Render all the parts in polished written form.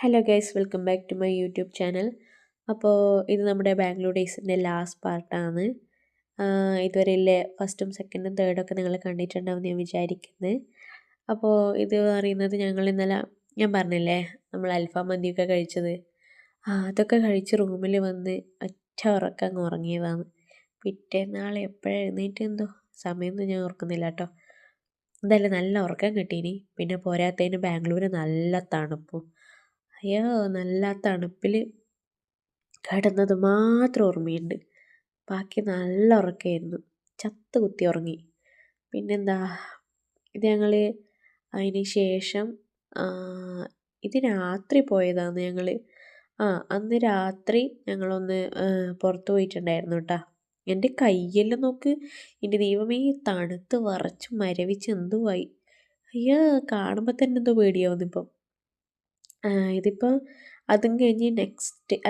Hello guys, welcome back to my YouTube channel. അപ്പോൾ ഇത് നമ്മുടെ ബാംഗ്ലൂർ ഡേയ്സിൻ്റെ ലാസ്റ്റ് പാർട്ടാണ്. ഇതുവരെ ഫസ്റ്റും സെക്കൻഡും തേർഡൊക്കെ നിങ്ങൾ കണ്ടിട്ടുണ്ടാവും ഞാൻ വിചാരിക്കുന്നത്. അപ്പോൾ ഇത് പറയുന്നത് ഞങ്ങൾ ഇന്നലെ ഞാൻ പറഞ്ഞില്ലേ നമ്മൾ അൽഫാം മന്തിയൊക്കെ കഴിച്ചത്, അതൊക്കെ കഴിച്ച് റൂമിൽ വന്ന് ഒറ്റ ഉറക്കം അങ്ങ് ഉറങ്ങിയതാണ്. പിറ്റേന്നാൾ എപ്പോഴും എഴുന്നേറ്റ് എന്തോ സമയമൊന്നും ഞാൻ ഓർക്കുന്നില്ല കേട്ടോ. എന്തായാലും നല്ല ഉറക്കം കിട്ടീനി. പിന്നെ പോരാത്തതിന് ബാംഗ്ലൂർ നല്ല തണുപ്പും. അയ്യോ, നല്ല തണുപ്പിൽ കിടന്നത് മാത്രം ഓർമ്മയുണ്ട്. ബാക്കി നല്ല ഉറക്കമായിരുന്നു. ചത്ത് കുത്തി ഉറങ്ങി. പിന്നെന്താ, ഇത് ഞങ്ങൾ അതിന് ശേഷം ഇത് രാത്രി പോയതാണ് ഞങ്ങൾ. അന്ന് രാത്രി ഞങ്ങളൊന്ന് പുറത്ത് പോയിട്ടുണ്ടായിരുന്നു കേട്ടോ. എൻ്റെ കയ്യെല്ലാം നോക്ക്, എൻ്റെ ദൈവമേ, തണുത്ത് വിറച്ച് മരവിച്ച് എന്തുവായി. അയ്യോ, കാണുമ്പോൾ തന്നെ എന്തോ പേടിയാവുന്നിപ്പം. ഇതിപ്പോൾ അതും കഴിഞ്ഞ്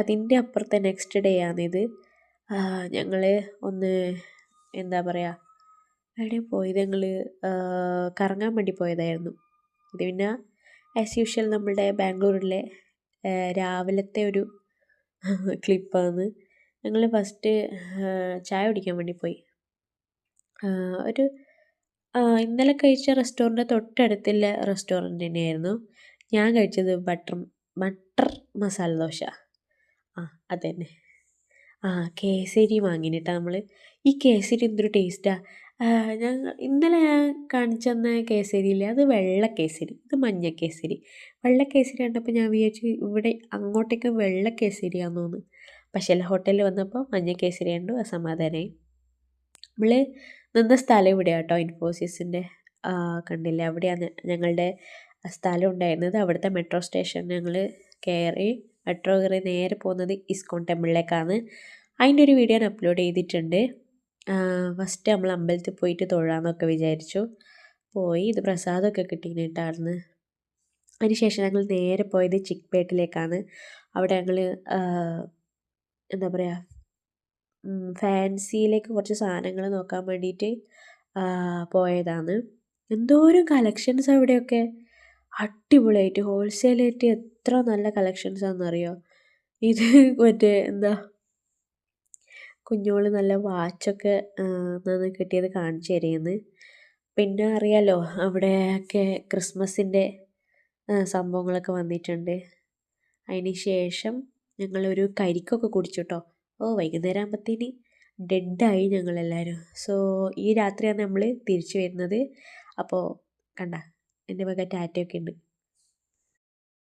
അതിൻ്റെ അപ്പുറത്തെ നെക്സ്റ്റ് ഡേ ആണിത്. ഞങ്ങൾ ഒന്ന് എന്താ പറയുക, എവിടെ പോയത്, ഞങ്ങൾ കറങ്ങാൻ വേണ്ടി പോയതായിരുന്നു. ഇത് പിന്നെ ആസ് യൂഷ്വൽ നമ്മളുടെ ബാംഗ്ലൂരിലെ രാവിലത്തെ ഒരു ക്ലിപ്പാണ്. ഞങ്ങൾ ഫസ്റ്റ് ചായ കുടിക്കാൻ വേണ്ടി പോയി. ഒരു ഇന്നലെ കഴിച്ച റെസ്റ്റോറൻറ്റ് തൊട്ടടുത്തുള്ള റെസ്റ്റോറൻറ്റ് തന്നെയായിരുന്നു. ഞാൻ കഴിച്ചത് ബട്ടർ മസാല ദോശ. അതന്നെ. കേസരി വാങ്ങിയിട്ടാ നമ്മൾ. ഈ കേസരി എന്തൊരു ടേസ്റ്റാണ്. ഇന്നലെ ഞാൻ കാണിച്ചു തന്ന കേസരി ഇല്ലേ, അത് വെള്ള കേസരി, ഇത് മഞ്ഞ കേസരി. വെള്ള കേസരി കണ്ടപ്പോൾ ഞാൻ വിചാരിച്ചു ഇവിടെ അങ്ങോട്ടേക്ക് വെള്ള കേസരിയാണെന്ന് തോന്നുന്നു. പക്ഷേ ഹോട്ടലിൽ വന്നപ്പോൾ മഞ്ഞ കേസരി കണ്ടു, അസമാധാനമായി. നമ്മൾ നിന്ന സ്ഥലം ഇവിടെയാണ് കേട്ടോ, ഇൻഫോസിസിൻ്റെ കണ്ടില്ലേ, അവിടെയാണ് ഞങ്ങളുടെ സ്ഥലം ഉണ്ടായിരുന്നത്. അവിടുത്തെ മെട്രോ സ്റ്റേഷൻ ഞങ്ങൾ മെട്രോ കയറി നേരെ പോകുന്നത് ഇസ്കോൺ ടെമ്പിളിലേക്കാണ്. അതിൻ്റെ ഒരു വീഡിയോ ഞാൻ അപ്ലോഡ് ചെയ്തിട്ടുണ്ട്. ഫസ്റ്റ് നമ്മൾ അമ്പലത്തിൽ പോയിട്ട് തൊഴാമെന്നൊക്കെ വിചാരിച്ചു. പോയി ഇത് പ്രസാദമൊക്കെ കിട്ടിയിട്ടായിരുന്നു. അതിനുശേഷം ഞങ്ങൾ നേരെ പോയത് ചിക്പേട്ടിലേക്കാണ്. അവിടെ ഞങ്ങൾ എന്താ പറയുക, ഫാൻസിയിലേക്ക് കുറച്ച് സാധനങ്ങൾ നോക്കാൻ വേണ്ടിയിട്ട് പോയതാണ്. എന്തോരം കളക്ഷൻസ് അവിടെയൊക്കെ, അടിപൊളിയായിട്ട് ഹോൾസെയിലായിട്ട് എത്ര നല്ല കളക്ഷൻസാണെന്നറിയോ. ഇത് മറ്റേ എന്താ, കുഞ്ഞോള് നല്ല വാച്ചൊക്കെ കിട്ടിയത് കാണിച്ചു തരുന്നത്. പിന്നെ അറിയാലോ അവിടെയൊക്കെ ക്രിസ്മസിൻ്റെ സംഭവങ്ങളൊക്കെ വന്നിട്ടുണ്ട്. അതിന് ശേഷം ഞങ്ങളൊരു കരിക്കൊക്കെ കുടിച്ചു കേട്ടോ. വൈകുന്നേരം ആകുമ്പത്തേന് ഡെഡായി ഞങ്ങളെല്ലാവരും. സോ ഈ രാത്രിയാണ് നമ്മൾ തിരിച്ചു വരുന്നത്. അപ്പോൾ കണ്ട, എൻ്റെ വക ടാറ്റയൊക്കെ ഉണ്ട്.